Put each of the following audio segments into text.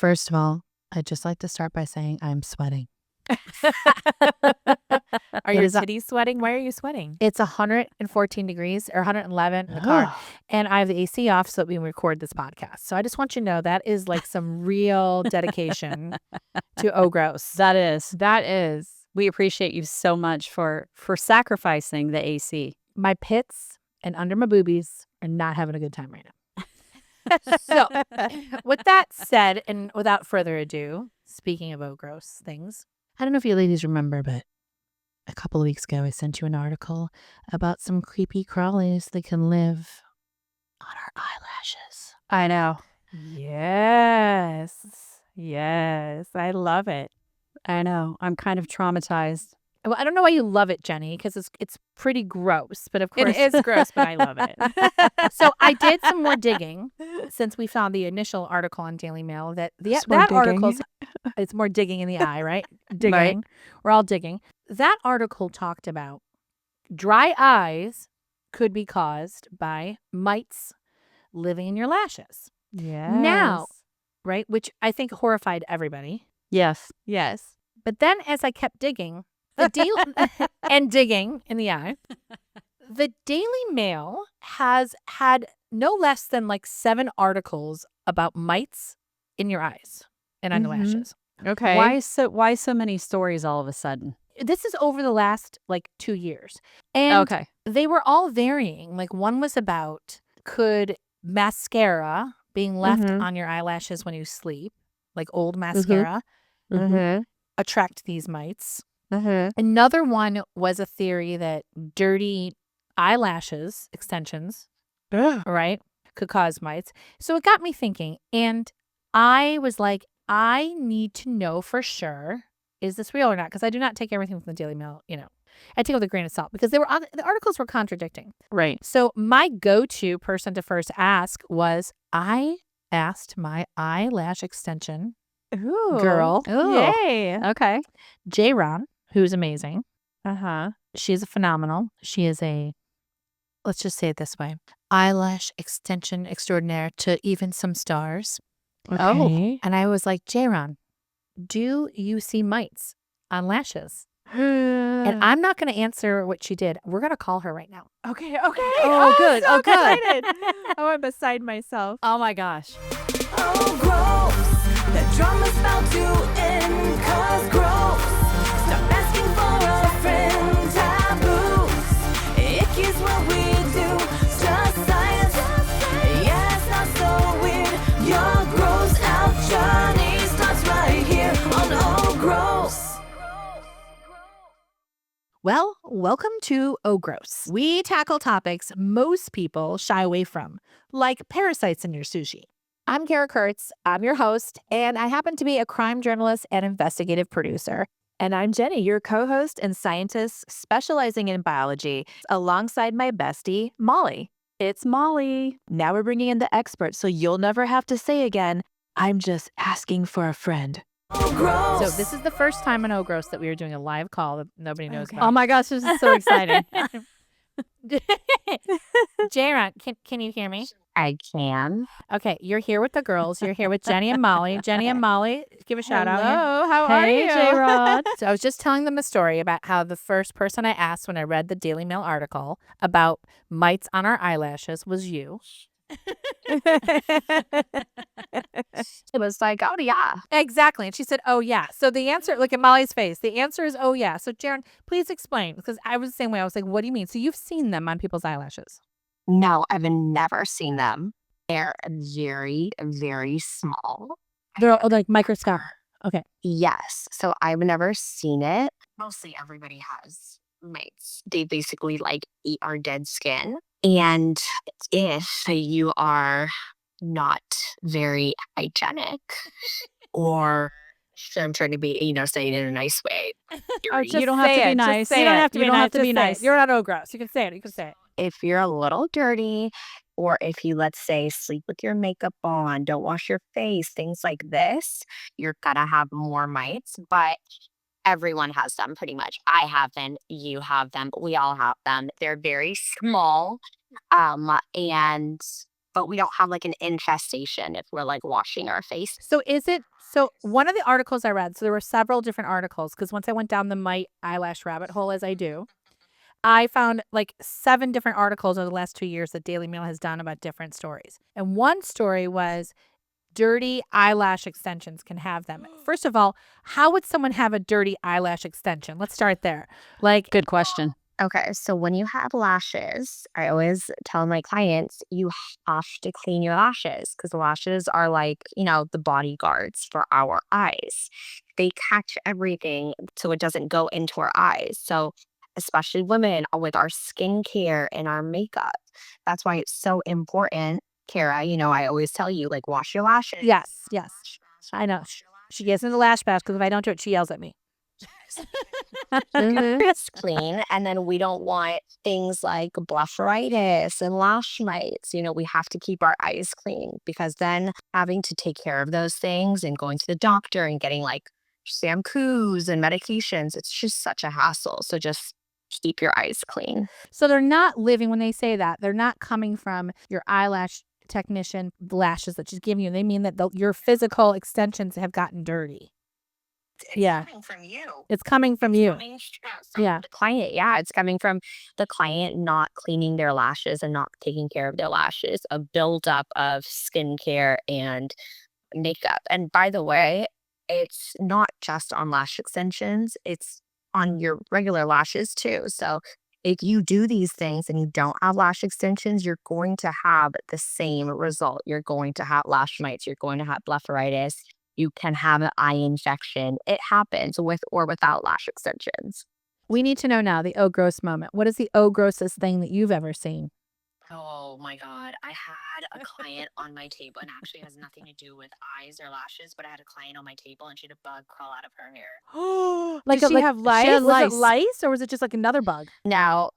First of all, I'd just like to start by saying I'm sweating. Are your titties sweating? Why are you sweating? It's 114 degrees or 111 in the car. And I have the AC off so that we can record this podcast. So I just want you to know that is like some real dedication to Oh Gross. That is. We appreciate you so much for sacrificing the AC. My pits and under my boobies are not having a good time right now. So with that said, and without further ado, speaking of Oh Gross things, I don't know if you ladies remember, but a couple of weeks ago, I sent you an article about some creepy crawlies that can live on our eyelashes. I know. Yes. I love it. I know. I'm kind of traumatized. Well, I don't know why you love it, Jenny, because it's pretty gross. But of course, It is gross, but I love it. So I did some more digging since we found the initial article on Daily Mail that article's it's more digging in the eye, right? Digging. Right. We're all digging. That article talked about dry eyes could be caused by mites living in your lashes. Yes. Now, right, which I think horrified everybody. Yes. But then as I kept digging, and digging in the eye, the Daily Mail has had no less than like 7 articles about mites in your eyes and on the lashes. Okay. Why so many stories all of a sudden? This is over the last like 2 years. And Okay. they were all varying. Like one was about could mascara being left on your eyelashes when you sleep, like old mascara, attract these mites. Another one was a theory that dirty eyelashes extensions, right, could cause mites. So it got me thinking, and I was like, I need to know for sure, is this real or not? Because I do not take everything from the Daily Mail, I take it with a grain of salt because the articles were contradicting. Right. So my go-to person to first ask was I asked my eyelash extension girl, Yay. Okay. J-Ron, who's amazing. Uh-huh. She's a phenomenal. She is let's just say it this way, eyelash extension extraordinaire to even some stars. Okay. And I was like, J-Ron, do you see mites on lashes? And I'm not going to answer what she did. We're going to call her right now. Okay. Oh, good. So Oh, good. excited. I'm beside myself. Oh my gosh. Oh, gross. The drama's about to end, 'cause gross. Stop asking for a friend, taboos. Icky is what we do, just science. Yeah, it's not so weird. Your gross out journey starts right here on Oh, gross. Well, welcome to Oh Gross. We tackle topics most people shy away from, like parasites in your sushi. I'm Kara Kurtz. I'm your host, and I happen to be a crime journalist and investigative producer. And I'm Jenny, your co-host and scientist specializing in biology, alongside my bestie, Molly. It's Molly. Now we're bringing in the experts, so you'll never have to say again, I'm just asking for a friend. Oh, gross. So this is the first time in Oh Gross that we are doing a live call that nobody knows Okay. about. Oh my gosh, this is so exciting. J-Ron, can you hear me? I can. Okay, you're here with the girls. You're here with Jenny and Molly. Jenny and Molly, give a shout out. Hello, how are Hey, you? J-Rod. So I was just telling them a story about how the first person I asked when I read the Daily Mail article about mites on our eyelashes was you. It was like, oh, yeah. Exactly. And she said, oh, yeah. So the answer, look at Molly's face. The answer is, oh, yeah. So Jaron, please explain, because I was the same way. I was like, what do you mean? So you've seen them on people's eyelashes. No, I've never seen them. They're very, very small. They're like microscopic. Okay. Yes. So I've never seen it. Mostly everybody has mites. They basically like eat our dead skin. And if you are not very hygienic or I'm trying to be, saying it in a nice way. You don't have to be nice. You don't have to be You don't nice. have to Just be say it. nice. You're not Oh Gross. You can say it. You can say it. If you're a little dirty, or if you, let's say, sleep with your makeup on, don't wash your face, things like this, you're gonna have more mites. But everyone has them pretty much. I have them, you have them, we all have them. They're very small. And but we don't have like an infestation if we're like washing our face. So one of the articles I read, so there were several different articles because once I went down the mite eyelash rabbit hole, as I do, I found like 7 different articles over the last 2 years that Daily Mail has done about different stories. And one story was dirty eyelash extensions can have them. First of all, how would someone have a dirty eyelash extension? Let's start there. Like, Good question. Okay, so when you have lashes, I always tell my clients you have to clean your lashes because lashes are like, the bodyguards for our eyes. They catch everything so it doesn't go into our eyes. So, especially women with our skincare and our makeup, that's why it's so important. Kara, I always tell you, like, wash your lashes. yes, I know. She gets in the lash bath because if I don't do it, she yells at me. It's clean, and then we don't want things like blepharitis and lash mites. We have to keep our eyes clean because then having to take care of those things and going to the doctor and getting like shampoos and medications, it's just such a hassle. So just keep your eyes clean. So they're not living, when they say that, they're not coming from your eyelash technician lashes that she's giving you. They mean that your physical extensions have gotten dirty. It's coming from you. It's coming from you. Coming from the client. Yeah, it's coming from the client not cleaning their lashes and not taking care of their lashes, a buildup of skincare and makeup. And by the way, it's not just on lash extensions, it's on your regular lashes too. So if you do these things and you don't have lash extensions, you're going to have the same result. You're going to have lash mites, you're going to have blepharitis. You can have an eye infection. It happens with or without lash extensions. We need to know now the oh gross moment. What is the oh grossest thing that you've ever seen? Oh my God. I had a client on my table, and actually has nothing to do with eyes or lashes, but I had a client on my table and she had a bug crawl out of her hair. Did she have lice? She had Was it lice or was it just like another bug? No,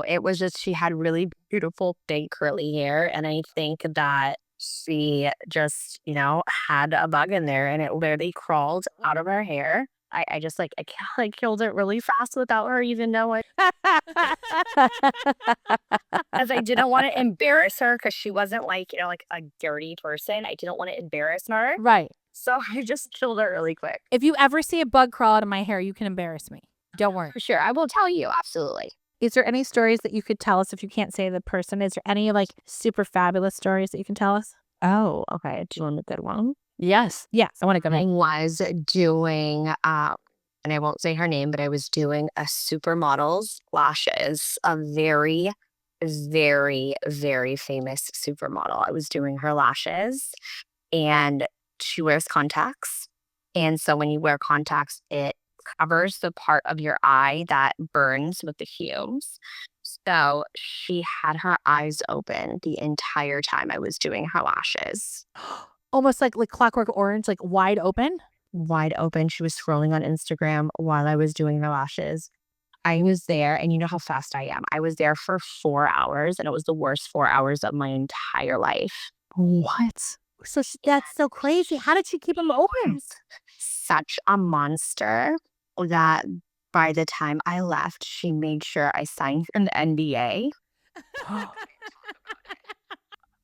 it was just she had really beautiful, big, curly hair. And I think that she just, had a bug in there and it literally crawled out of her hair. I just I killed it really fast without her even knowing. As I didn't want to embarrass her because she wasn't like a dirty person. I didn't want to embarrass her. Right. So I just killed her really quick. If you ever see a bug crawl out of my hair, you can embarrass me. Don't worry. For sure. I will tell you. Absolutely. Is there any stories that you could tell us if you can't say the person? Is there any like super fabulous stories that you can tell us? Oh, okay. Do you want a good one? Yes. Yes, I want to go. I was doing, and I won't say her name, but I was doing a Supermodel's lashes, a very, very, very famous supermodel. I was doing her lashes, and she wears contacts. And so when you wear contacts, it covers the part of your eye that burns with the fumes. So she had her eyes open the entire time I was doing her lashes. Almost like Clockwork Orange, like wide open? Wide open. She was scrolling on Instagram while I was doing her lashes. I was there, and you know how fast I am. I was there for 4 hours, and it was the worst 4 hours of my entire life. What? So that's so crazy. How did she keep them open? Such a monster that by the time I left, she made sure I signed an NDA.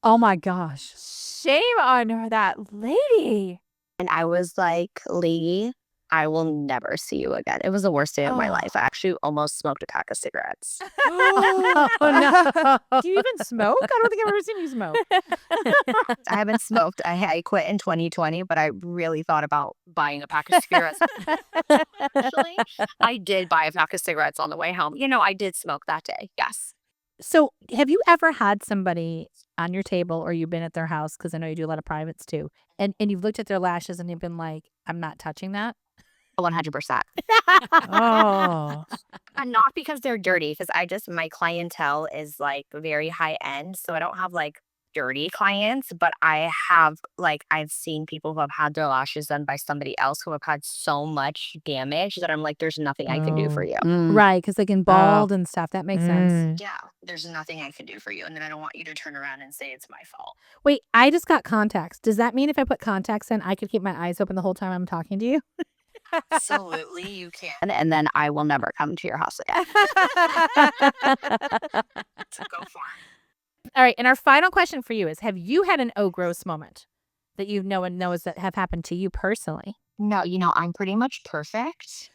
Oh my gosh. Shame on her, that lady. And I was like, lady, I will never see you again. It was the worst day of my life. I actually almost smoked a pack of cigarettes. Oh, no. Do you even smoke? I don't think I've ever seen you smoke. I haven't smoked. I quit in 2020, but I really thought about buying a pack of cigarettes. Actually, I did buy a pack of cigarettes on the way home. I did smoke that day. Yes. So have you ever had somebody on your table or you've been at their house, because I know you do a lot of privates too, and you've looked at their lashes and you've been like, I'm not touching that? 100%. Oh. And not because they're dirty, because my clientele is like very high end. So I don't have like dirty clients, but I have I've seen people who have had their lashes done by somebody else who have had so much damage that I'm like, there's nothing I can do for you. Right, because they can bald and stuff. That makes sense. Yeah, there's nothing I can do for you. And then I don't want you to turn around and say it's my fault. Wait, I just got contacts. Does that mean if I put contacts in, I could keep my eyes open the whole time I'm talking to you? Absolutely, you can. And then I will never come to your house again. So go for it. All right. And our final question for you is, have you had an gross moment that you know and knows that have happened to you personally? No, I'm pretty much perfect.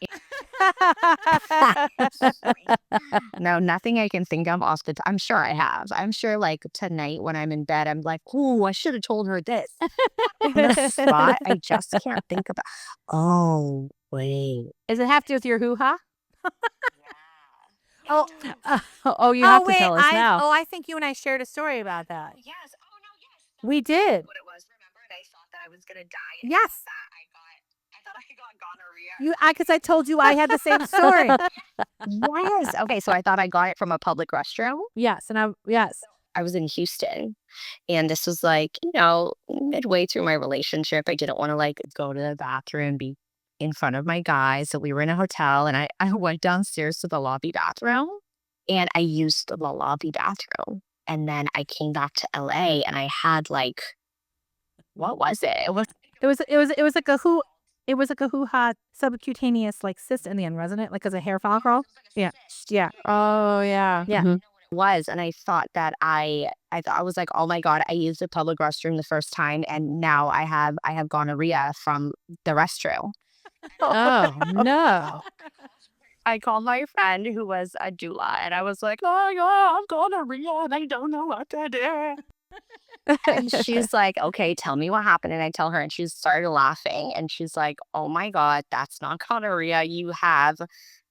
No, nothing I can think of off the top. I'm sure I have. I'm sure like tonight when I'm in bed, I'm like, oh, I should have told her this. On the spot, I just can't think about. Oh, wait. Does it have to do with your hoo-ha? Oh, you have to tell us now. I think you and I shared a story about that. Yes. Oh, no, yes. We did. What it was, remember? And I thought that I was going to die. Yes. I thought I got gonorrhea. Because I told you I had the same story. Yes. Okay, so I thought I got it from a public restroom. Yes. And I was in Houston, and this was like, midway through my relationship. I didn't want to like go to the bathroom, be in front of my guys. So we were in a hotel, and I went downstairs to the lobby bathroom, and I used the lobby bathroom. And then I came back to LA, and I had like, what was it? It was like a hoo-ha subcutaneous like cyst in the end, wasn't it? Like as a hair follicle. Yeah. Yeah. Oh, yeah. Yeah. Mhm. was, and I thought that I was like, oh my god, I used a public restroom the first time, and now I have gonorrhea from the restroom. Oh, no. I called my friend who was a doula, and I was like, oh yeah, I've gonorrhea and I don't know what to do. And she's like, okay, tell me what happened. And I tell her, and she started laughing, and she's like, oh my god, that's not gonorrhea, you have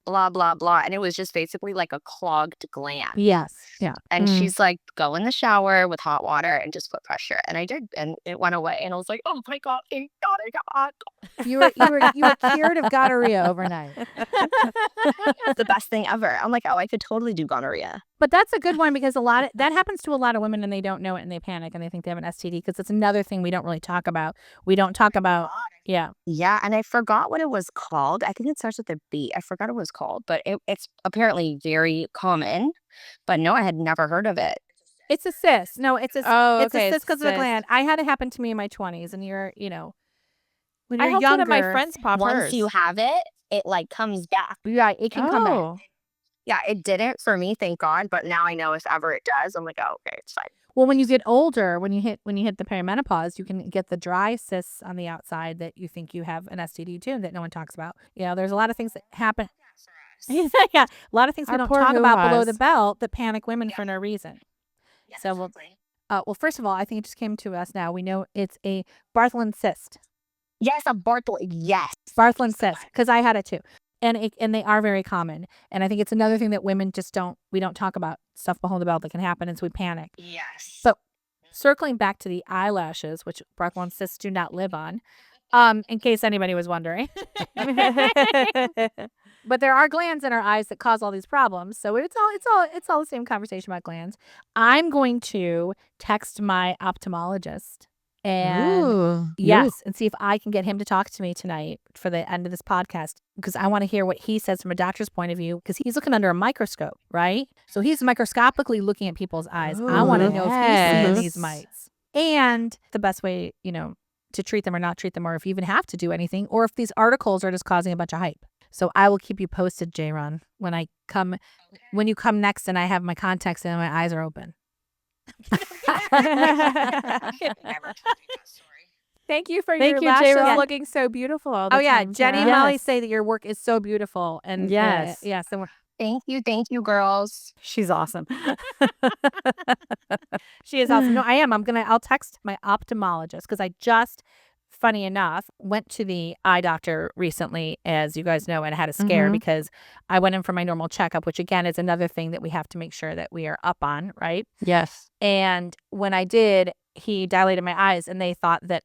blah blah blah. And it was just basically like a clogged gland. Yes. Yeah. And she's like, go in the shower with hot water and just put pressure. And I did, and it went away. And I was like, oh my god, thank god I got. You were cured of gonorrhea overnight. It's the best thing ever. I'm like, oh, I could totally do gonorrhea. But that's a good one because that happens to a lot of women, and they don't know it, and they panic, and they think they have an STD because it's another thing we don't really talk about. We don't talk about. Yeah. Yeah, and I forgot what it was called. I think it starts with a B. I forgot what it was called, but it's apparently very common. But no, I had never heard of it. It's a cyst. No, it's a Oh, it's okay, a cyst because of the cyst. gland. I had it happen to me in my 20s, and when I you're helped younger, one of my friends pop Once hers. you have it, it like comes back. yeah, it can come back. Oh. Yeah, it didn't for me, thank God. But now I know if ever it does, I'm like, oh, okay, it's fine. Well, when you get older, when you hit the perimenopause, you can get the dry cysts on the outside that you think you have an STD too, that no one talks about. There's a lot of things that happen. Yeah, a lot of things we Our don't poor talk about below the hoo-has. belt that panic women for no reason. Yeah, So we'll- exactly. Well, first of all, I think it just came to us now. We know it's a Bartholin cyst. Yes, a Bartle. Yes. Bartholin cyst, because I had it too. And they are very common. And I think it's another thing that women we don't talk about stuff below the belt that can happen, and so we panic. Yes. So circling back to the eyelashes, which Bartholin cysts do not live on, in case anybody was wondering. But there are glands in our eyes that cause all these problems. So it's all the same conversation about glands. I'm going to text my ophthalmologist and Ooh. yes, and see if I can get him to talk to me tonight for the end of this podcast, because I want to hear what he says from a doctor's point of view, because he's looking under a microscope, right? So he's microscopically looking at people's eyes. I want to know if he's seeing these mites and the best way, to treat them or not treat them, or if you even have to do anything, or if these articles are just causing a bunch of hype. So I will keep you posted, J-Ron, when you come next and I have my contacts in and my eyes are open. Thank you for Thank your you, lashes J-Ron. looking so beautiful all the Oh yeah, time, Jenny and Sarah. Molly Yes. say that your work is so beautiful, and Yes. yes, and Thank you, girls. She's awesome. she is awesome. No, I am. I'll text my ophthalmologist because I just, funny enough, went to the eye doctor recently, as you guys know, and I had a scare because I went in for my normal checkup, which again is another thing that we have to make sure that we are up on, right? Yes. And when I did, he dilated my eyes, and they thought that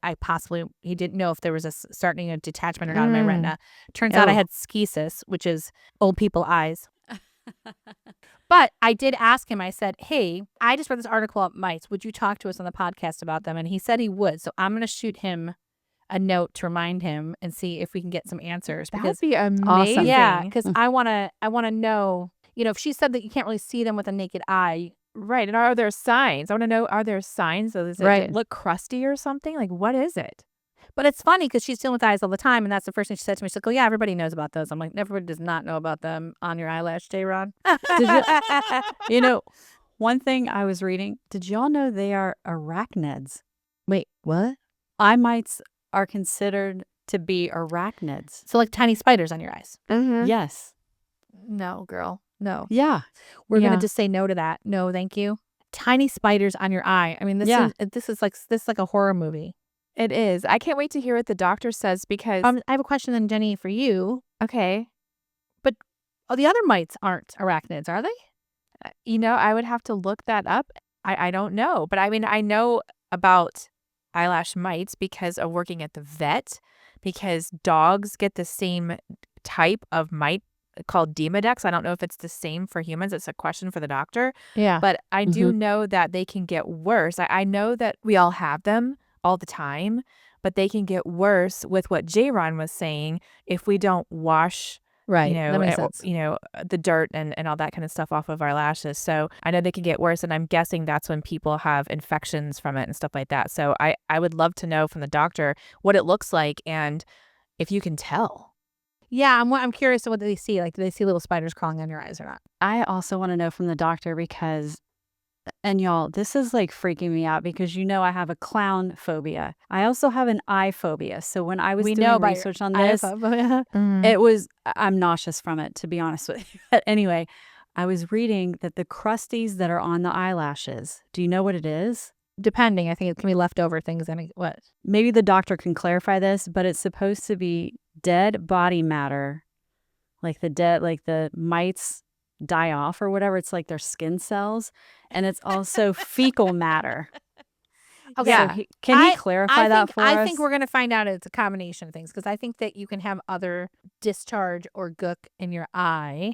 he didn't know if there was starting a detachment or not in my retina. Turns out I Oh. had schisis, which is old people eyes. But I did ask him, I said, hey, I just read this article about mites. Would you talk to us on the podcast about them? And he said he would. So I'm going to shoot him a note to remind him and see if we can get some answers. That Because would be amazing. yeah, because I want to know, if she said that you can't really see them with a naked eye. Right. And are there signs? I want to know, are there signs? Does it Right. look crusty or something? Like, what is it? But it's funny because she's dealing with eyes all the time, and that's the first thing she said to me. She's like, oh, yeah, everybody knows about those. I'm like, everybody does not know about them on your eyelash, J-Ron. You know, One thing I was reading, did y'all know they are arachnids? Wait, what? Eye mites are considered to be arachnids. So like tiny spiders on your eyes. Yes. No, girl. No. Yeah. We're Yeah. going to just say no to that. No, thank you. Tiny spiders on your eye. I mean, this is like a horror movie. It is. I can't wait to hear what the doctor says because I have a question then, Jenny, for you. okay. Oh, the other mites aren't arachnids, are they? I would have to look that up. I don't know. But I mean, I know about eyelash mites because of working at the vet, because dogs get the same type of mite called Demodex. I don't know if it's the same for humans. It's a question for the doctor. Yeah. But I do know that they can get worse. I know that we all have them all the time, but they can get worse with what J-Ron was saying if we don't wash Right. That makes sense. the dirt and all that kind of stuff off of our lashes. So I know they can get worse, and I'm guessing that's when people have infections from it and stuff like that. So I would love to know from the doctor what it looks like and if you can tell. Yeah, I'm curious what they see. Like, do they see little spiders crawling on your eyes or not? I also want to know from the doctor because, and y'all, this is like freaking me out because I have a clown phobia. I also have an eye phobia. So when I was doing research on this, I'm nauseous from it, to be honest with you. But anyway, I was reading that the crusties that are on the eyelashes, do you know what it is? Depending, I think it can be leftover things. What? Maybe the doctor can clarify this, but it's supposed to be dead body matter, like the mites die off or whatever. It's like their skin cells, and it's also fecal matter. Okay. So can you clarify that for us? I think we're going to find out it's a combination of things, because I think that you can have other discharge or gook in your eye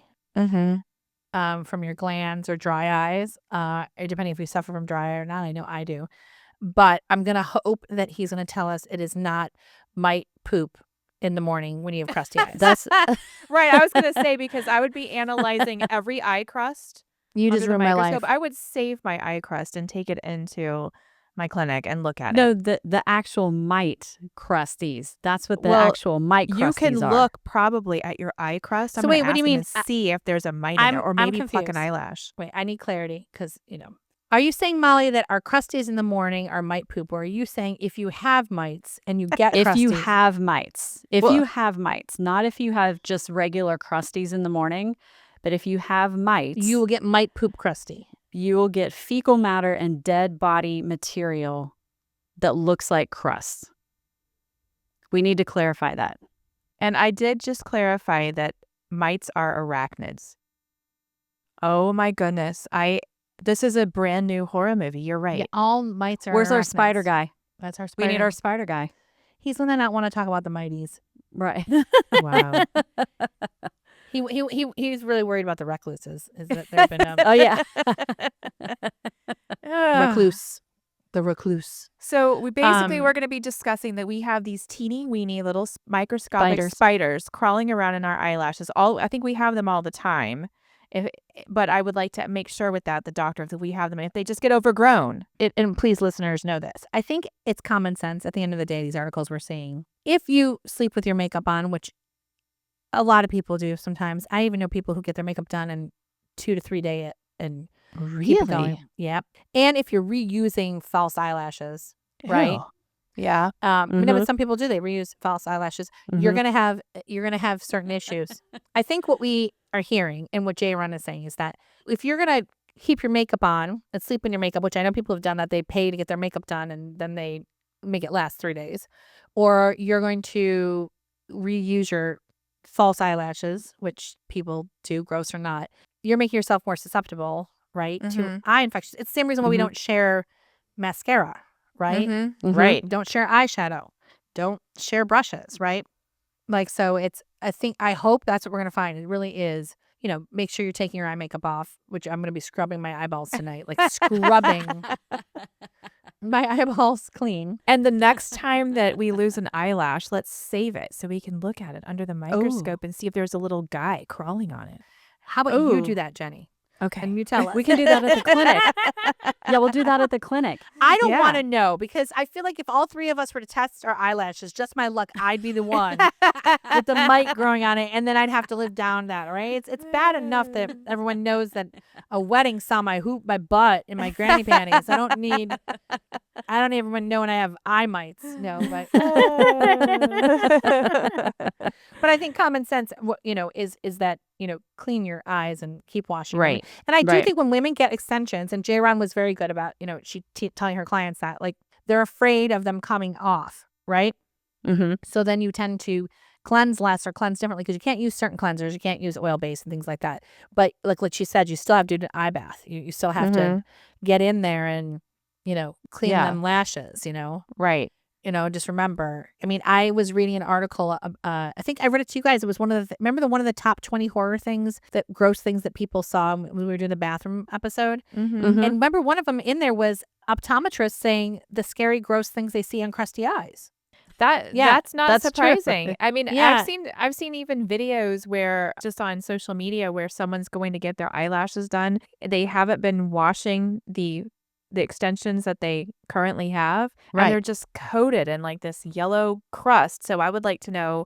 from your glands or dry eyes, depending if you suffer from dry eye or not. I know I do. But I'm going to hope that he's going to tell us it is not mite poop in the morning when you have crusty eyes. That's Right. I was going to say, because I would be analyzing every eye crust. You just under the ruined my life. microscope. I would save my eye crust and take it into my clinic and look at no, it. the actual mite crusties. That's what the Well, actual mite crusties You can are. look probably at your eye crust. So I'm wait, gonna what do you ask mean? him to see if there's a mite in there, or I'm maybe pluck confused. an eyelash. Wait, I need clarity, because, Are you saying, Molly, that our crusties in the morning are mite poop? Or are you saying if you have mites and you get If you crusties- have mites. If Well- you have mites, not if you have just regular crusties in the morning, but if you have mites, you will get mite poop crusty. you will get fecal matter and dead body material that looks like crust. We need to clarify that. And I did just clarify that mites are arachnids. Oh my goodness. This is a brand new horror movie. You're right. Yeah, all mites are Where's our arachnids. spider guy? That's our We spider. need our spider guy. He's going to not want to talk about the mighties. Right. Wow. He's really worried about the recluses. Is that there have been Oh, yeah. recluse. The recluse. So we're going to be discussing that we have these teeny weeny little microscopic Spiders. spiders crawling around in our eyelashes. I think we have them all the time. But I would like to make sure with the doctor, that we have them, and if they just get overgrown. And please, listeners, know this. I think it's common sense at the end of the day, these articles we're seeing. If you sleep with your makeup on, which a lot of people do sometimes. I even know people who get their makeup done in 2 to 3 days and keep it going. Yep. And if you're reusing false eyelashes, right? Ew. Yeah. But some people do. They reuse false eyelashes. You're gonna have certain issues. I think what we are hearing and what J-Ron is saying is that if you're gonna keep your makeup on and sleep in your makeup, which I know people have done that, they pay to get their makeup done and then they make it last 3 days, or you're going to reuse your false eyelashes, which people do, gross or not, you're making yourself more susceptible, right, to eye infections. It's the same reason why we don't share mascara, right? Right. Don't share eyeshadow. Don't share brushes, right? Like, so I hope that's what we're going to find. It really is, make sure you're taking your eye makeup off, which I'm going to be scrubbing my eyeballs tonight, like scrubbing my eyeballs clean. And the next time that we lose an eyelash, let's save it so we can look at it under the microscope and see if there's a little guy crawling on it. How about you do that, Jenny? Okay. And you tell us. We can do that at the clinic. Yeah, we'll do that at the clinic. I don't Yeah. want to know because I feel like if all three of us were to test our eyelashes, just my luck, I'd be the one with the mite growing on it, and then I'd have to live down that, right? It's bad enough that everyone knows that a wedding saw my butt in my granny panties. I don't even know when I have eye mites. No, but but I think common sense, is that clean your eyes and keep washing. Right. And I do think when women get extensions, and J-Ron was very good about, she telling her clients that, like, they're afraid of them coming off, right? Mm-hmm. So then you tend to cleanse less or cleanse differently because you can't use certain cleansers. You can't use oil-based and things like that. But like she said, you still have to do an eye bath. You still have to get in there and, clean them lashes, Right. Just remember. I mean, I was reading an article. I think I read it to you guys. It was one of the one of the top 20 gross things that people saw when we were doing the bathroom episode. Mm-hmm. And remember, one of them in there was optometrists saying the scary, gross things they see on crusty eyes. That's not surprising. True. I mean, Yeah. I've seen even videos where just on social media where someone's going to get their eyelashes done. They haven't been washing the extensions that they currently have, and they're just coated in like this yellow crust. So I would like to know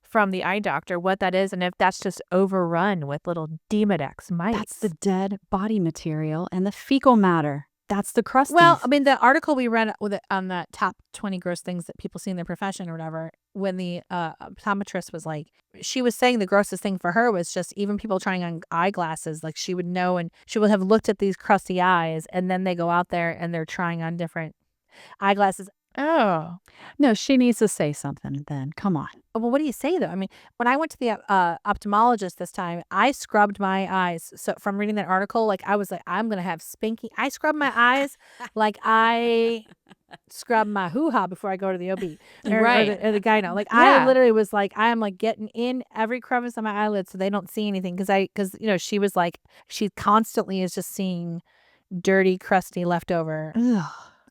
from the eye doctor what that is and if that's just overrun with little Demodex mites. That's the dead body material and the fecal matter. That's the crusties. Well, I mean, the article we read on that top 20 gross things that people see in their profession or whatever, when the optometrist was like, she was saying the grossest thing for her was just even people trying on eyeglasses, like she would know and she would have looked at these crusty eyes and then they go out there and they're trying on different eyeglasses. Oh. No, she needs to say something then. Come on. Well, what do you say though? I mean, when I went to the ophthalmologist this time, I scrubbed my eyes. So from reading that article, like I was like, I'm going to have spinky. I scrub my eyes like I scrub my hoo-ha before I go to the OB or the gyno. Like I literally was like, I am like getting in every crevice of my eyelids so they don't see anything. Because she was like, she constantly is just seeing dirty, crusty, leftover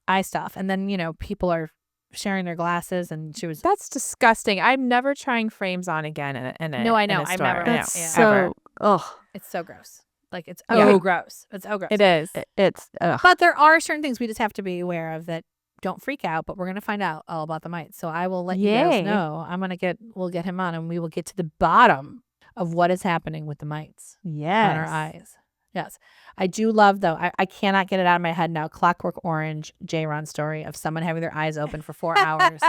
eye stuff. And then, people are sharing their glasses and she was. That's disgusting. I'm never trying frames on again in a No, I know. in a I've store. never. That's Yeah. so, It's so gross. Like it's Yeah. gross. It's gross. It is. it's, But there are certain things we just have to be aware of that don't freak out, but we're going to find out all about the mites. So I will let you guys know. We'll get him on and we will get to the bottom of what is happening with the mites on our eyes. Yes. I do love, though, I cannot get it out of my head now, Clockwork Orange J-Ron story of someone having their eyes open for 4 hours.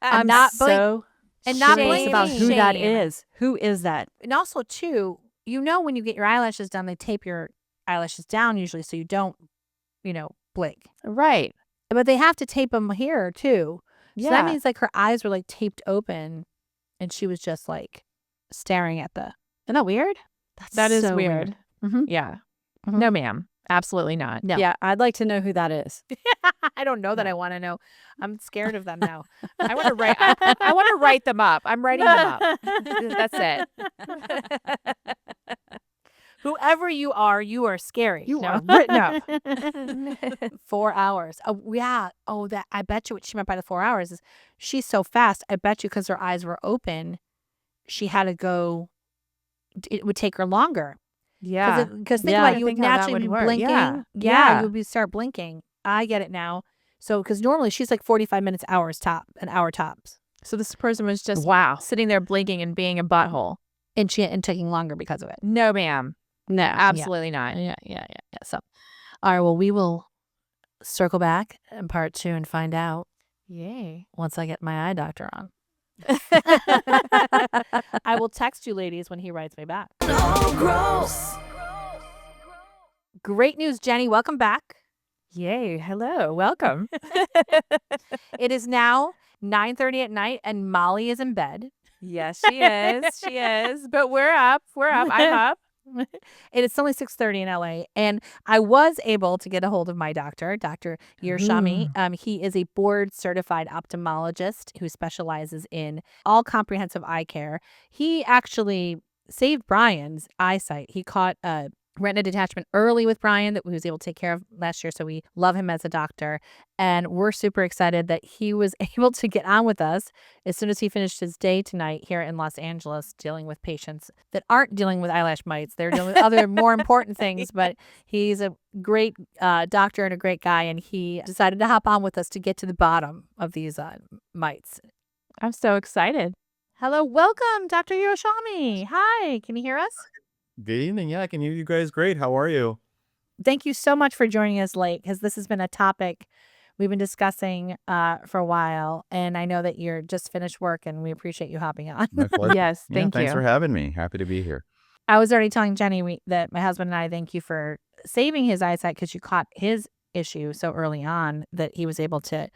I'm not so and not curious blinking. about who that Shame. is. Who is that? And also, too, when you get your eyelashes done, they tape your eyelashes down usually so you don't, blink. Right. But they have to tape them here, too. So that Yeah. means like her eyes were like taped open and she was just like staring at the. Isn't that weird? That is so weird. Mhm. Yeah. Mhm. No, ma'am. Absolutely not. No. Yeah, I'd like to know who that is. I don't know that I want to know. I'm scared of them now. I want to write. I want to write them up. I'm writing them up. That's it. Whoever you are scary. You are written up. 4 hours. Oh, yeah. Oh, that. I bet you what she meant by the 4 hours is she's so fast. I bet you because her eyes were open, she had to go. It would take her longer. Yeah. Because think Yeah. about it, you would Think how that naturally would be work. blinking. Yeah. Yeah, you would start blinking. I get it now. So, because normally she's like 45 minutes, an hour tops. So this person was just Wow. sitting there blinking and being a butthole. And taking longer because of it. No, ma'am. No. Absolutely not. Yeah. So, all right, well, we will circle back in part 2 and find out Yay. once I get my eye doctor on. I will text you ladies when he writes me back. So gross. Great news, Jenny. Welcome back. Yay. Hello. Welcome. It is now 9:30 at night and Molly is in bed. Yes, she is. She is. But we're up. I'm up. It is only 6:30 in LA, and I was able to get a hold of my doctor, Dr. Yeroushalmi. He is a board certified ophthalmologist who specializes in all comprehensive eye care. He actually saved Brian's eyesight. He caught a retina detachment early with Brian that we was able to take care of last year. So we love him as a doctor. And we're super excited that he was able to get on with us as soon as he finished his day tonight here in Los Angeles, dealing with patients that aren't dealing with eyelash mites. They're dealing with other more important things. But he's a great doctor and a great guy. And he decided to hop on with us to get to the bottom of these mites. I'm so excited. Hello. Welcome, Dr. Yeroushalmi. Hi. Can you hear us? Good evening. Yeah, I can hear you guys great. How are you? Thank you so much for joining us late, because this has been a topic we've been discussing for a while. And I know that you're just finished work, and we appreciate you hopping on. My pleasure. Yes, thank you. Thanks for having me. Happy to be here. I was already telling Jenny that my husband and I thank you for saving his eyesight, because you caught his issue so early on that he was able to,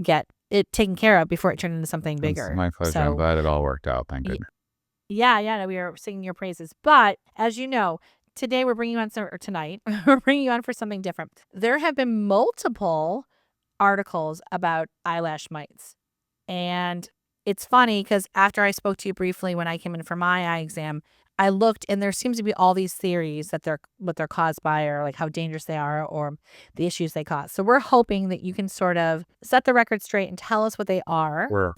get it taken care of before it turned into something bigger. It's my pleasure. So, I'm glad it all worked out. Thank goodness. Yeah, we are singing your praises. But as you know, today we're bringing you on, or tonight, we're bringing you on for something different. There have been multiple articles about eyelash mites. And it's funny because after I spoke to you briefly when I came in for my eye exam, I looked, and there seems to be all these theories that what they're caused by, or like how dangerous they are, or the issues they cause. So we're hoping that you can sort of set the record straight and tell us what they are.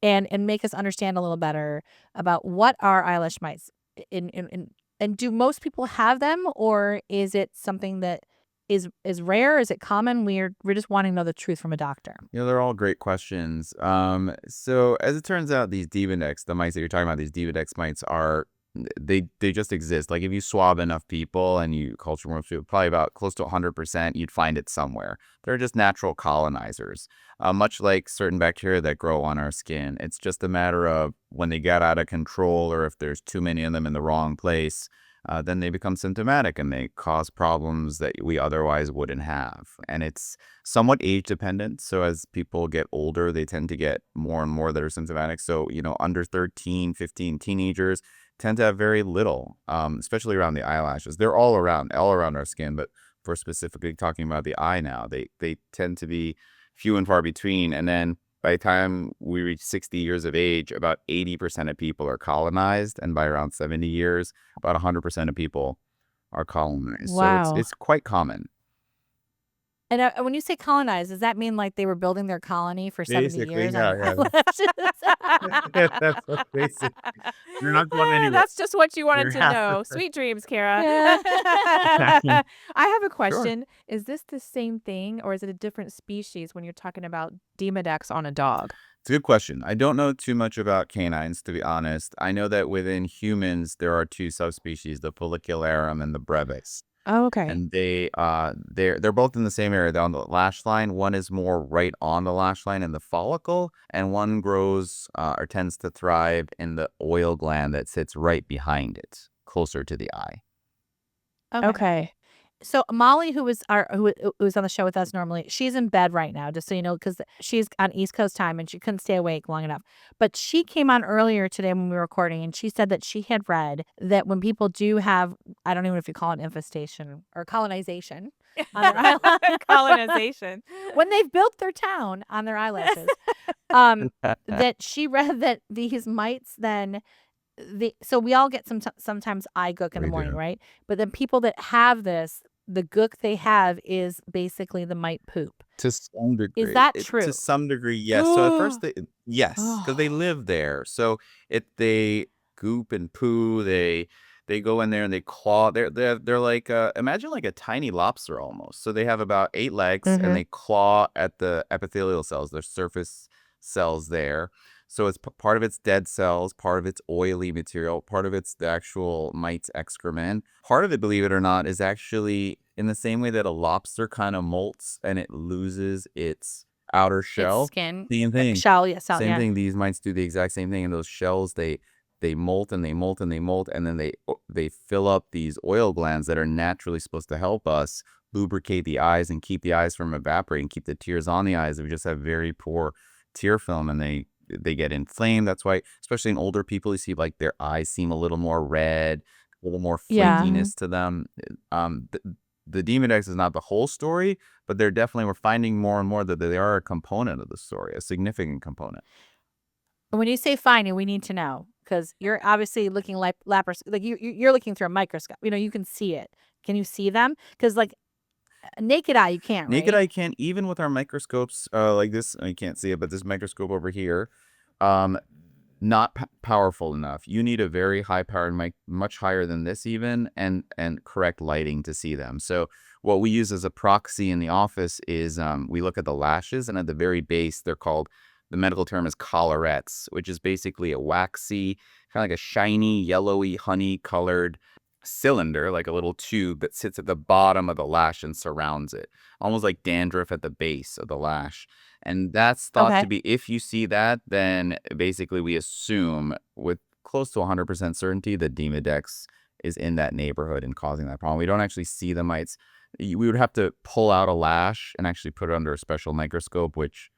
And make us understand a little better about what are eyelash mites. And do most people have them, or is it something that is rare? Is it common? We're just wanting to know the truth from a doctor. They're all great questions. So as it turns out, these Demodex, the mites that you're talking about, these Demodex mites they just exist. Like if you swab enough people and you culture more people, probably about close to 100%, you'd find it somewhere. They're just natural colonizers, much like certain bacteria that grow on our skin. It's just a matter of when they get out of control, or if there's too many of them in the wrong place, then they become symptomatic and they cause problems that we otherwise wouldn't have. And it's somewhat age dependent. So as people get older, they tend to get more and more that are symptomatic. So, under 13, 15 teenagers tend to have very little, especially around the eyelashes. They're all around our skin, but for specifically talking about the eye now, they tend to be few and far between. And then by the time we reach 60 years of age, about 80% of people are colonized. And by around 70 years, about 100% of people are colonized. Wow. So it's quite common. And when you say colonized, does that mean like they were building their colony for 70 Basically, years? yeah. Yeah, that's what basically. You're not going anywhere. That's just what you wanted to know. Sweet dreams, Kara. I have a question. Is this the same thing, or is it a different species when you're talking about Demodex on a dog? It's a good question. I don't know too much about canines, to be honest. I know that within humans, there are two subspecies, the follicularum and the brevis. Oh, okay. And they're both in the same area. They're on the lash line. One is more right on the lash line in the follicle, and one grows or tends to thrive in the oil gland that sits right behind it, closer to the eye. Okay. So Molly, who was on the show with us normally, she's in bed right now, just so you know, because she's on East Coast time and she couldn't stay awake long enough. But she came on earlier today when we were recording, and she said that she had read that when people do have, I don't even know if you call it infestation or colonization on their eyelashes, Colonization. when they've built their town on their eyelashes, that she read that these mites then. So we all get sometimes eye gook in the morning, right? But then people that have this, the gook they have is basically the mite poop. To some degree. Is that true? To some degree, yes. So at first, yes, because they live there. So they goop and poo. They go in there and they claw. They're like imagine like a tiny lobster almost. So they have about 8 legs and they claw at the epithelial cells, the surface cells there. So it's part of its dead cells, part of its oily material, part of it's the actual mite's excrement. Part of it, believe it or not, is actually in the same way that a lobster kind of molts and it loses its outer shell. Its skin. Same thing. Shell, yes. Same thing. These mites do the exact same thing. And those shells, they molt and they molt and they molt, and then they fill up these oil glands that are naturally supposed to help us lubricate the eyes and keep the eyes from evaporating, keep the tears on the eyes. We just have very poor tear film, and they get inflamed. That's why, especially in older people, you see like their eyes seem a little more red, a little more flakiness to them. The Demodex is not the whole story, but we're finding more and more that they are a component of the story, a significant component. When you say finding, we need to know. Because you're obviously looking like you're looking through a microscope. You can see it. Can you see them? Because like naked eye, you can't. Naked right? eye can't, even with our microscopes like this. You can't see it, but this microscope over here, not powerful enough. You need a very high-powered mic, much higher than this even, and correct lighting to see them. So what we use as a proxy in the office is we look at the lashes, and at the very base, they're called, the medical term is collarettes, which is basically a waxy, kind of like a shiny, yellowy, honey-colored cylinder, like a little tube that sits at the bottom of the lash and surrounds it, almost like dandruff at the base of the lash. And that's thought to be, if you see that, then basically we assume with close to 100% certainty that Demodex is in that neighborhood and causing that problem. We don't actually see the mites. We would have to pull out a lash and actually put it under a special microscope, which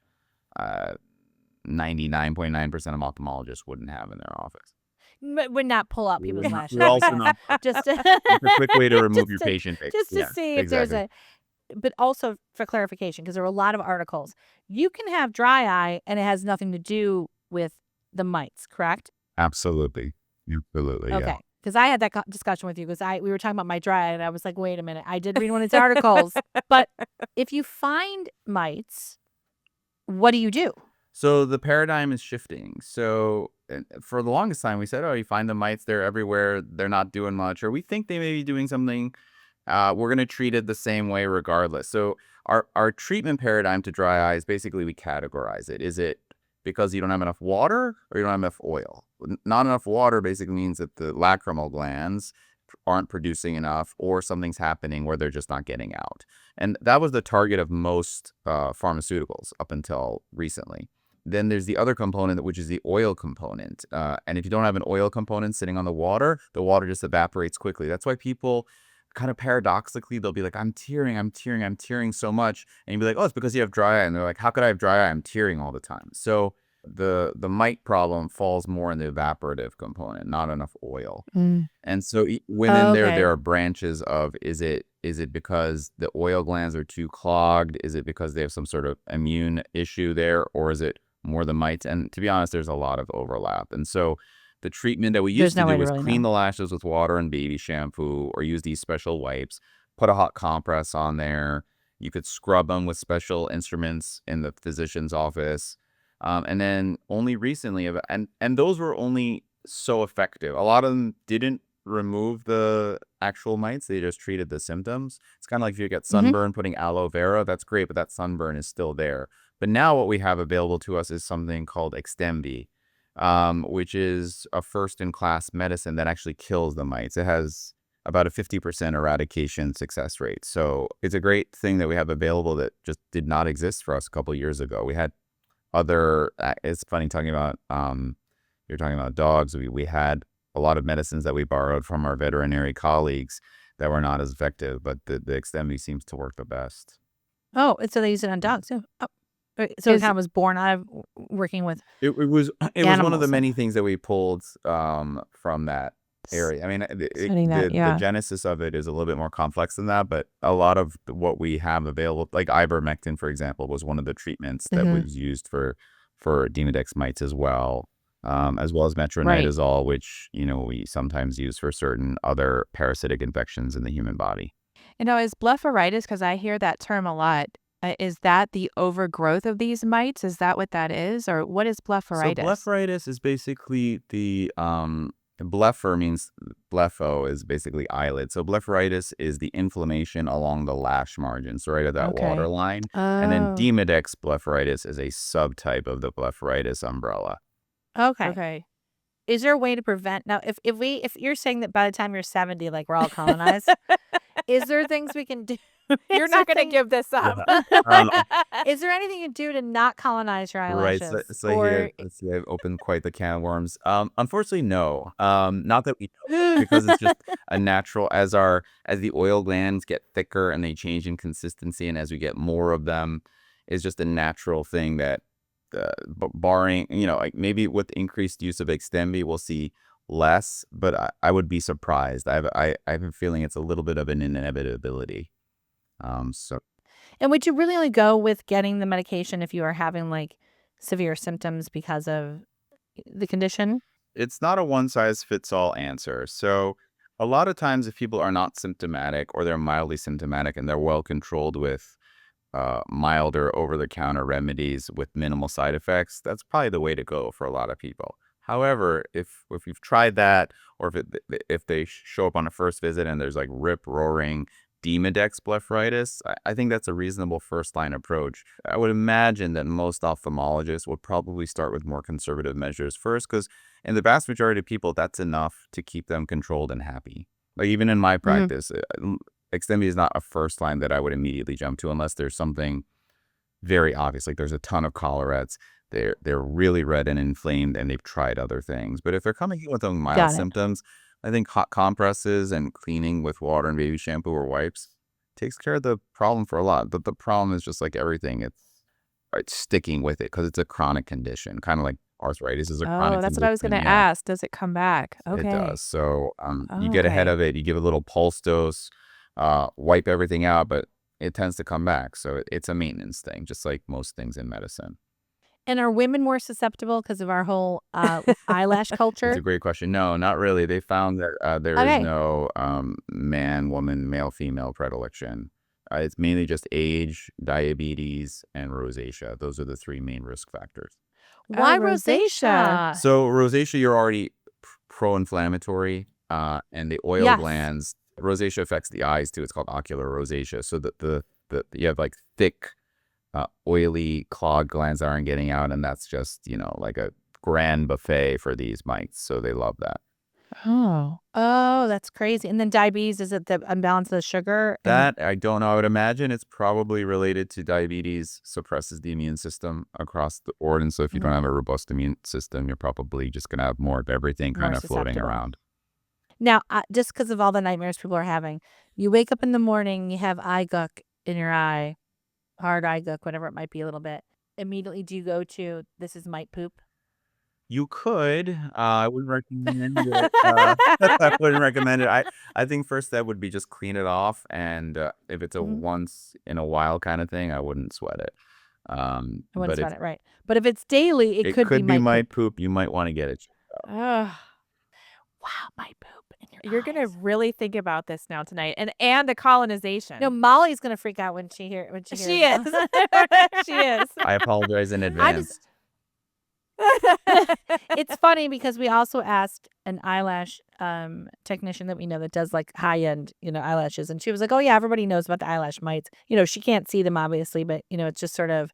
99.9% of ophthalmologists wouldn't have in their office. Would not pull out people's lashes. We're also not. Just It's a quick way to remove your to- patient face. just to Yeah, see if there's exactly. but also for clarification, because there were a lot of articles. You can have dry eye and it has nothing to do with the mites, correct? Absolutely. Absolutely. Okay. Yeah. Because I had that discussion with you because we were talking about my dry eye and I was like, wait a minute, I did read one of these articles. But if you find mites, what do you do? So the paradigm is shifting. So for the longest time, we said, oh, you find the mites, they're everywhere. They're not doing much, or we think they may be doing something. We're going to treat it the same way regardless. So our treatment paradigm to dry eye is basically we categorize it. Is it because you don't have enough water or you don't have enough oil? Not enough water basically means that the lacrimal glands aren't producing enough, or something's happening where they're just not getting out. And that was the target of most pharmaceuticals up until recently. Then there's the other component, which is the oil component. And if you don't have an oil component sitting on the water just evaporates quickly. That's why people kind of paradoxically, they'll be like, I'm tearing so much. And you'll be like, oh, it's because you have dry eye. And they're like, how could I have dry eye? I'm tearing all the time. So the mite problem falls more in the evaporative component, not enough oil. And so within there are branches of, is it because the oil glands are too clogged? Is it because they have some sort of immune issue there? Or is it more the mites? And to be honest, there's a lot of overlap. And so the treatment that we used to do was clean the lashes with water and baby shampoo, or use these special wipes, put a hot compress on there. You could scrub them with special instruments in the physician's office. And then only recently, and those were only so effective. A lot of them didn't remove the actual mites. They just treated the symptoms. It's kind of like if you get sunburn, putting aloe vera, that's great, but that sunburn is still there. But now what we have available to us is something called Xdemvy, which is a first-in-class medicine that actually kills the mites. It has about a 50% eradication success rate. So it's a great thing that we have available that just did not exist for us a couple of years ago. We had other, it's funny talking about, you're talking about dogs. We had a lot of medicines that we borrowed from our veterinary colleagues that were not as effective, but the Xdemvy seems to work the best. Oh, and so they use it on dogs too. Oh. So it kind of was born out of working with it was one of the many things that we pulled from that area. I mean, the genesis of it is a little bit more complex than that, but a lot of what we have available, like ivermectin, for example, was one of the treatments that was used for Demodex mites as well as metronidazole, which we sometimes use for certain other parasitic infections in the human body. Is blepharitis, because I hear that term a lot, is that the overgrowth of these mites? Is that what that is? Or what is blepharitis? So blepharitis is basically the blepher means, blepho is basically eyelid. So blepharitis is the inflammation along the lash margin, so right at that water line. And then Demodex blepharitis is a subtype of the blepharitis umbrella. Okay. Is there a way to prevent now? If you're saying that by the time you're 70, like we're all colonized, is there things we can do? You're not going to give this up. Is there anything you can do to not colonize your eyelashes? Right. So here, let's see, I've opened quite the can of worms. Unfortunately, no. Not that we know, because it's just a natural, as the oil glands get thicker and they change in consistency, and as we get more of them, it's just a natural thing that, barring, like maybe with increased use of Xdemvy, we'll see less, but I would be surprised. I have a feeling it's a little bit of an inevitability. And would you really only go with getting the medication if you are having like severe symptoms because of the condition? it's not a one-size-fits-all answer. So a lot of times if people are not symptomatic or they're mildly symptomatic and they're well controlled with milder over-the-counter remedies with minimal side effects, that's probably the way to go for a lot of people. However, if you've tried that, or if they show up on a first visit and there's like rip-roaring Demodex blepharitis, I think that's a reasonable first-line approach. I would imagine that most ophthalmologists would probably start with more conservative measures first, because in the vast majority of people, that's enough to keep them controlled and happy. Like even in my practice, extemity is not a first line that I would immediately jump to unless there's something very obvious. Like there's a ton of collarettes, they're really red and inflamed, and they've tried other things. But if they're coming in with mild symptoms, I think hot compresses and cleaning with water and baby shampoo or wipes takes care of the problem for a lot. But the problem is just like everything, it's sticking with it because it's a chronic condition, kind of like arthritis is a chronic that's what I was going condition. to ask. Does it come back? Okay. It does. So you get ahead of it, you give a little pulse dose, wipe everything out, but it tends to come back. So it's a maintenance thing, just like most things in medicine. And are women more susceptible because of our whole eyelash culture? It's a great question. No, not really. They found that there is no man, woman, male, female predilection. It's mainly just age, diabetes, and rosacea. Those are the three main risk factors. Why rosacea? So rosacea, you're already pro-inflammatory, and the oil glands. Rosacea affects the eyes too. It's called ocular rosacea. So the you have like thick, oily, clogged glands that aren't getting out, and that's just like a grand buffet for these mites. So they love that. Oh, that's crazy. And then diabetes, is it the imbalance of the sugar? That I don't know. I would imagine it's probably related to diabetes. Suppresses the immune system across the board, and so if you don't have a robust immune system, you're probably just gonna have more of everything kind of floating around. Now, just because of all the nightmares people are having, you wake up in the morning, you have eye guck in your eye, hard eye guck, whatever it might be a little bit. Immediately, do you go to this is mite poop? You could. I wouldn't recommend it. I wouldn't recommend it. I think first step would be just clean it off, and if it's a once in a while kind of thing, I wouldn't sweat it. I wouldn't sweat it, right? But if it's daily, it could be mite poop. You might want to get it checked out. Wow, mite poop in your You're eyes. gonna really think about this now tonight, and the colonization. No, Molly's gonna freak out when she hears. She is. She is. I apologize in advance. It's funny because we also asked an eyelash technician that we know that does like high-end eyelashes, and she was like, oh yeah, everybody knows about the eyelash mites. She can't see them obviously, but it's just sort of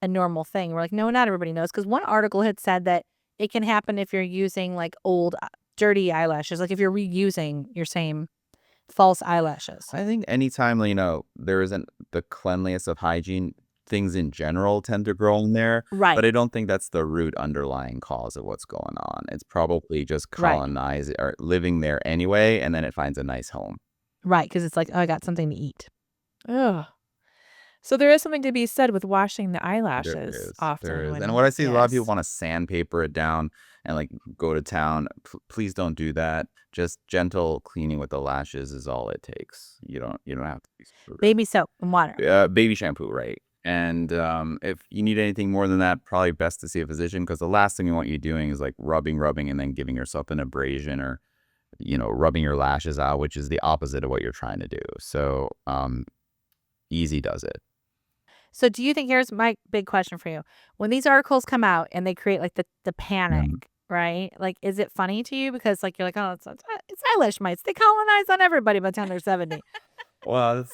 a normal thing. We're like, no, not everybody knows, because one article had said that it can happen if you're using like old dirty eyelashes, like if you're reusing your same false eyelashes. I think anytime there isn't the cleanliness of hygiene, things in general tend to grow in there. Right. But I don't think that's the root underlying cause of what's going on. It's probably just colonizing or living there anyway, and then it finds a nice home. Right, because it's like, oh, I got something to eat. Ugh. So there is something to be said with washing the eyelashes often. There is. And what I see, a lot of people want to sandpaper it down and like go to town. Please don't do that. Just gentle cleaning with the lashes is all it takes. You don't have to be super baby soap and water. Baby shampoo, right? And if you need anything more than that, probably best to see a physician, because the last thing we want you doing is like rubbing, and then giving yourself an abrasion, or rubbing your lashes out, which is the opposite of what you're trying to do. So easy does it. So do you think, here's my big question for you. When these articles come out and they create like the panic, right? Like, is it funny to you? Because like, you're like, oh, it's eyelash mites. They colonize on everybody by the time they're 70. Well,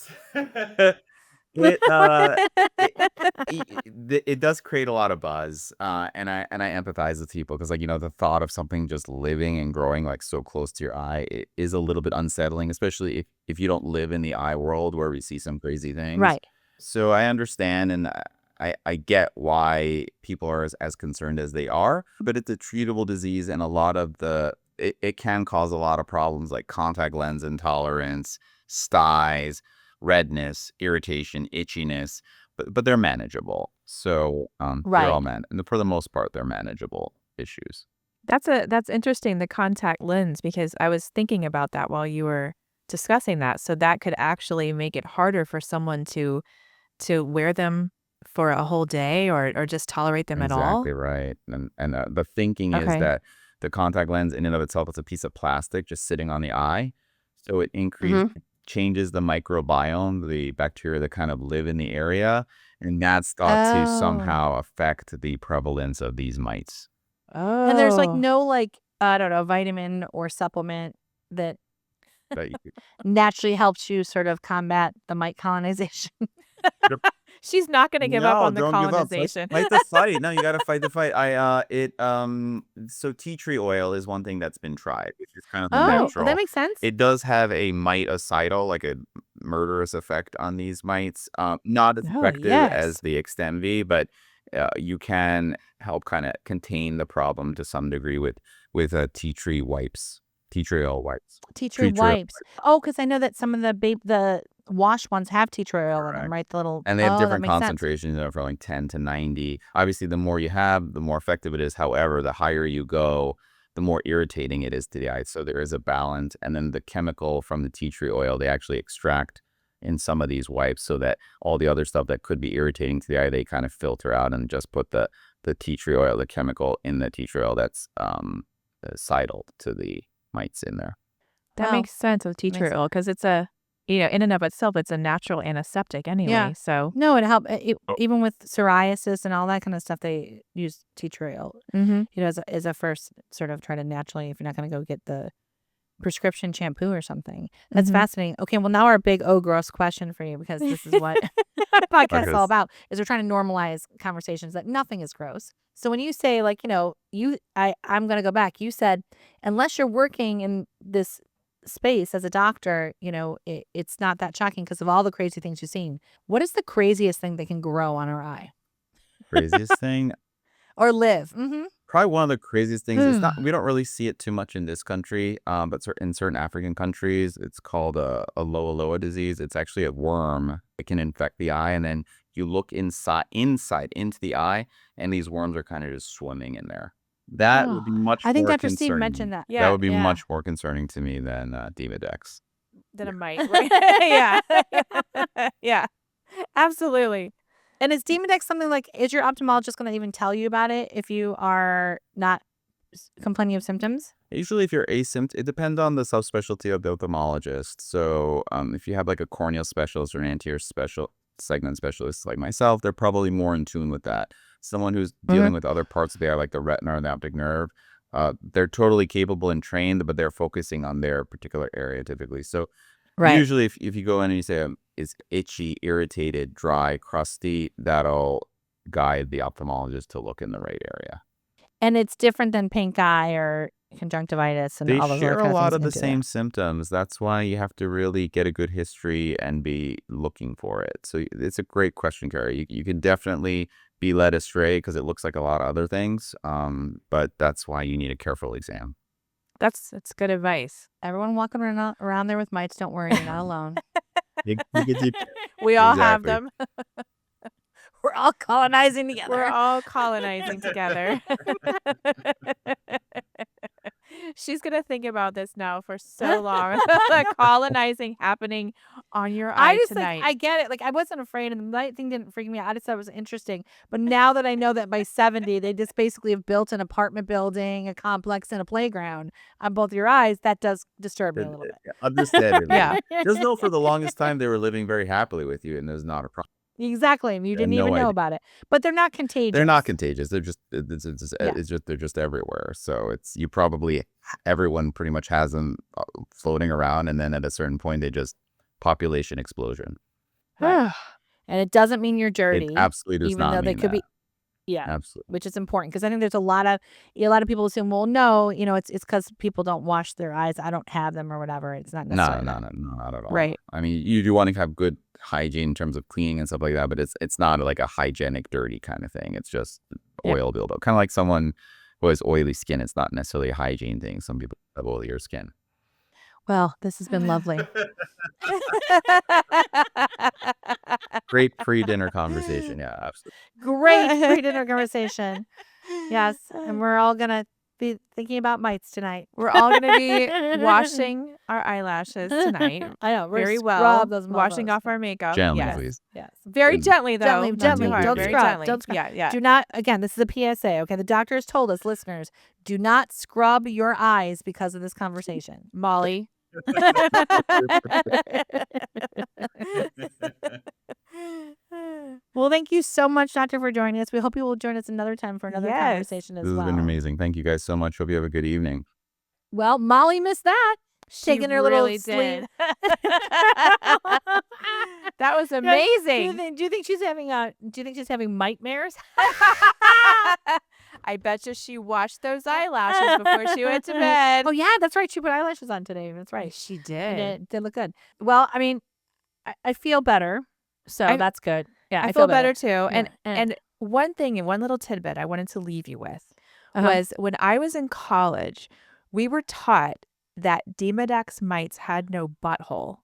it does create a lot of buzz, and I empathize with people, because the thought of something just living and growing like so close to your eye, it is a little bit unsettling, especially if you don't live in the eye world where we see some crazy things. Right. So I understand, and I get why people are as concerned as they are, but it's a treatable disease, and a lot of it can cause a lot of problems like contact lens intolerance, styes, redness, irritation, itchiness, but they're manageable. So they're all and for the most part, they're manageable issues. That's interesting, the contact lens, because I was thinking about that while you were discussing that. So that could actually make it harder for someone to wear them for a whole day, or just tolerate them at all. Exactly right. And the thinking is that the contact lens in and of itself is a piece of plastic just sitting on the eye. So it changes the microbiome, the bacteria that kind of live in the area. And that's thought to somehow affect the prevalence of these mites. Oh. And there's like no like, I don't know, vitamin or supplement that naturally helps you sort of combat the mite colonization. She's not going to give up on the don't colonization. Fight the fight. No, you got to fight the fight. So tea tree oil is one thing that's been tried, which is kind of the natural. That makes sense. It does have a mite-acidal, like a murderous effect on these mites. Not as effective as the Extemvi, but you can help kind of contain the problem to some degree with tea tree wipes. Tea tree oil wipes. Tea tree wipes. Oh, because I know that some of the wash ones have tea tree oil in them, right? The little, and they have different concentrations, from like 10 to 90. Obviously, the more you have, the more effective it is. However, the higher you go, the more irritating it is to the eye. So there is a balance. And then the chemical from the tea tree oil, they actually extract in some of these wipes so that all the other stuff that could be irritating to the eye, they kind of filter out and just put the tea tree oil, the chemical in the tea tree oil that's acidal to the mites in there. That makes sense with tea tree oil because it's a, in and of itself, it's a natural antiseptic anyway. Yeah. So no, it helps. Even with psoriasis and all that kind of stuff, they use tea tree oil. As a first sort of try to naturally, if you're not going to go get the prescription shampoo or something. That's fascinating. Okay, well now our big gross question for you, because this is what our podcast is all about, is we're trying to normalize conversations that nothing is gross. So when you say like, I'm going to go back, you said, unless you're working in this space as a doctor, it's not that shocking because of all the crazy things you've seen. What is the craziest thing that can grow on our eye? Craziest thing? Or live? Probably one of the craziest things. It's not. We don't really see it too much in this country, but in certain African countries, it's called a loa disease. It's actually a worm. It can infect the eye, and then you look inside into the eye, and these worms are kind of just swimming in there. That would be much. I think more Dr. Steve concerning. mentioned that. That would be much more concerning to me than Demodex. Than a mite, right? Yeah, yeah, absolutely. And is Demodex something like, is your ophthalmologist going to even tell you about it if you are not complaining of symptoms? Usually if you're asymptomatic, it depends on the subspecialty of the ophthalmologist. So if you have like a corneal specialist or an anterior segment specialist like myself, they're probably more in tune with that. Someone who's dealing with other parts of the eye, like the retina or the optic nerve, they're totally capable and trained, but they're focusing on their particular area typically. So usually if you go in and you say, is itchy, irritated, dry, crusty, that'll guide the ophthalmologist to look in the right area. And it's different than pink eye or conjunctivitis and all those other kind of things. They share a lot of the same symptoms. That's why you have to really get a good history and be looking for it. So it's a great question, Carrie. You can definitely be led astray because it looks like a lot of other things, but that's why you need a careful exam. That's good advice. Everyone walking around there with mites, don't worry, you're not alone. We all have them. We're all colonizing together. We're all colonizing together. She's going to think about this now for so long. The colonizing happening on your eye tonight. I get it. Like, I wasn't afraid, and the mite thing didn't freak me out. I just thought it was interesting. But now that I know that by 70, they just basically have built an apartment building, a complex, and a playground on both your eyes, that does disturb me a little bit. Understandably. Yeah. Just know for the longest time they were living very happily with you, and there's not a problem. Exactly. You didn't even know about it. But they're not contagious. They're not contagious. They're just they're just everywhere. So everyone pretty much has them floating around, and then at a certain point they just population explosion. Right. And it doesn't mean you're dirty. It absolutely does not mean that. Even though they could be. Yeah, absolutely. Which is important because I think there's a lot of people assume, well, no, it's because people don't wash their eyes. I don't have them or whatever. It's not necessarily. No, not at all. Right. I mean, you do want to have good hygiene in terms of cleaning and stuff like that, but it's not like a hygienic dirty kind of thing. It's just oil buildup. Kind of like someone who has oily skin. It's not necessarily a hygiene thing. Some people have oilier skin. Well, this has been lovely. Great pre-dinner conversation. Yeah, absolutely. Great pre-dinner conversation. Yes. And we're all going to be thinking about mites tonight. We're all going to be washing our eyelashes tonight. I know. We're Very scrub well. those Washing mofos. off our makeup. Gently, Yes. please. Yes. Very gently, though. Gently. Not too hard. Don't Very scrub. gently. Don't scrub. Yeah. Do not, again, this is a PSA, okay? The doctor has told us, listeners, do not scrub your eyes because of this conversation. Molly. Well, thank you so much, Doctor, for joining us. We hope you will join us another time for another conversation as This well. has been amazing. Thank you guys so much. Hope you have a good evening. Well, Molly missed that. Taking her really little sleep. That was amazing. Do you think she's having nightmares? I bet you she washed those eyelashes before she went to bed. Oh yeah, that's right. She put eyelashes on today. That's right. She did. And it did look good. Well, I mean, I feel better, so that's good. Yeah, I feel better too. Yeah. And one little tidbit I wanted to leave you with was when I was in college, we were taught that Demodex mites had no butthole.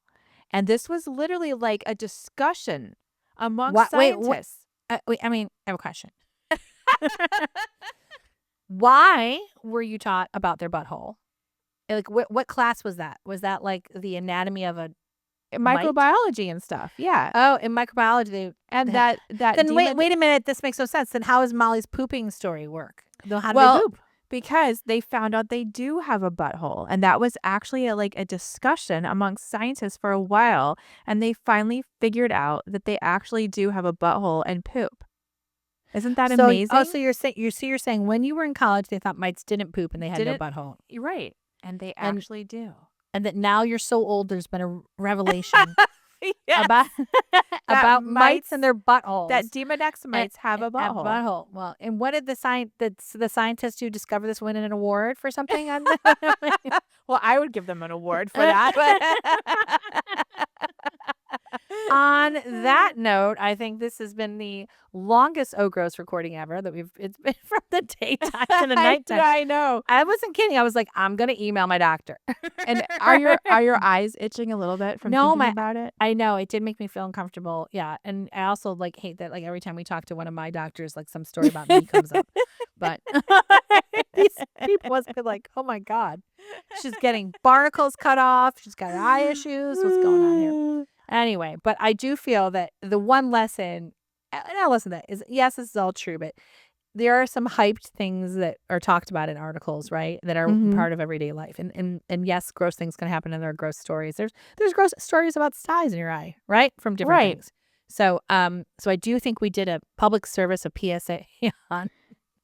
And this was literally like a discussion among scientists. Wait, I have a question. Why were you taught about their butthole? Like, what class was that? Was that like the anatomy of a microbiology and stuff? Yeah. Oh, in microbiology, Then wait a minute. This makes no sense. Then how does Molly's pooping story work? How do they poop? Because they found out they do have a butthole. And that was actually a discussion amongst scientists for a while. And they finally figured out that they actually do have a butthole and poop. Isn't that amazing? Oh, so you're saying when you were in college, they thought mites didn't poop and they had no butthole. You're right. And they actually do. And that now you're so old, there's been a revelation Yes. about mites and their buttholes. That Demodex mites have a butthole. Well, and what did the scientists who discovered this win an award for something? Well, I would give them an award for that. On that note, I think this has been the longest Oh Gross recording ever it's been from the daytime to the nighttime. I know. I wasn't kidding. I was like, I'm gonna email my doctor. And are your eyes itching a little bit from thinking about it? I know it did make me feel uncomfortable. Yeah, and I also hate that every time we talk to one of my doctors, some story about me comes up. But these people must be like, oh my God, she's getting barnacles cut off. She's got eye issues. What's going on here? Anyway, but I do feel that the one lesson, and I'll listen to that, is yes, this is all true, but there are some hyped things that are talked about in articles, right, that are part of everyday life. And yes, gross things can happen and there are gross stories. There's gross stories about styes in your eye, right, from different things. So I do think we did a public service, a PSA on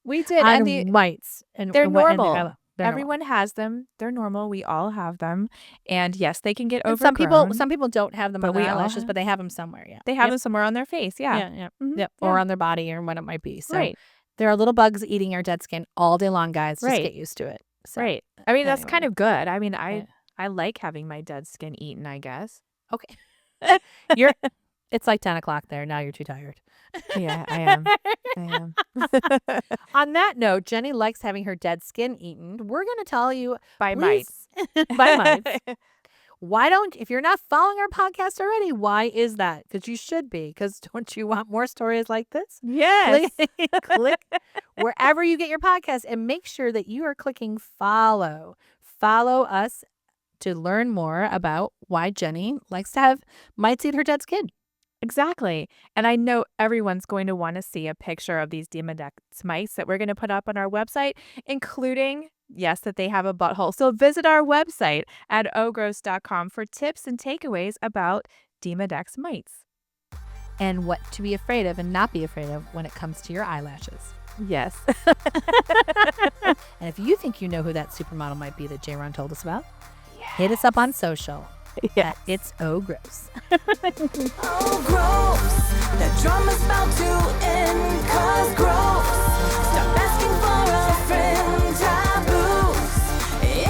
mites. And they're normal. They're Everyone has them. They're normal. We all have them. And yes, they can get and overgrown. some people don't have them on their eyelashes, but they have them somewhere. Yeah, they have them somewhere on their face. Yeah, Yep. Or on their body or what it might be. So there are little bugs eating your dead skin all day long, guys. Just get used to it. So, right. I mean, that's kind of good. I mean, I like having my dead skin eaten, I guess. Okay. It's like 10 o'clock there. Now you're too tired. Yeah, I am. On that note, Jenny likes having her dead skin eaten. We're going to tell you by mites. By mites. If you're not following our podcast already, why is that? Because you should be. Because don't you want more stories like this? Yes. Click wherever you get your podcast and make sure that you are clicking follow. Follow us to learn more about why Jenny likes to have mites eat her dead skin. Exactly. And I know everyone's going to want to see a picture of these Demodex mites that we're going to put up on our website, including, yes, that they have a butthole. So visit our website at ogross.com for tips and takeaways about Demodex mites. And what to be afraid of and not be afraid of when it comes to your eyelashes. Yes. And if you think you know who that supermodel might be that J-Ron told us about, hit us up on social. Yeah, it's Oh Gross. Oh gross, that drama's about to end, 'cause gross. Stop asking for a friend, taboos.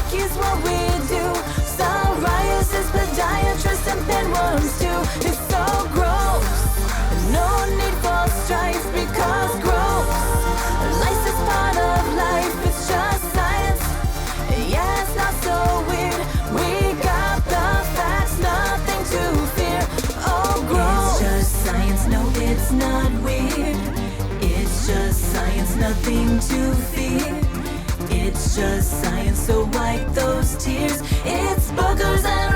Icky's what we do. Psoriasis, podiatrist, and pinworms too. It's so gross. No need for strife because gross. Life is part of life. It's just science. Yeah, it's not so weird. We got the facts, nothing to fear. Oh, gross. It's just science, no, it's not weird. It's just science, nothing to fear. It's It's just science, so wipe those tears. It's boogers and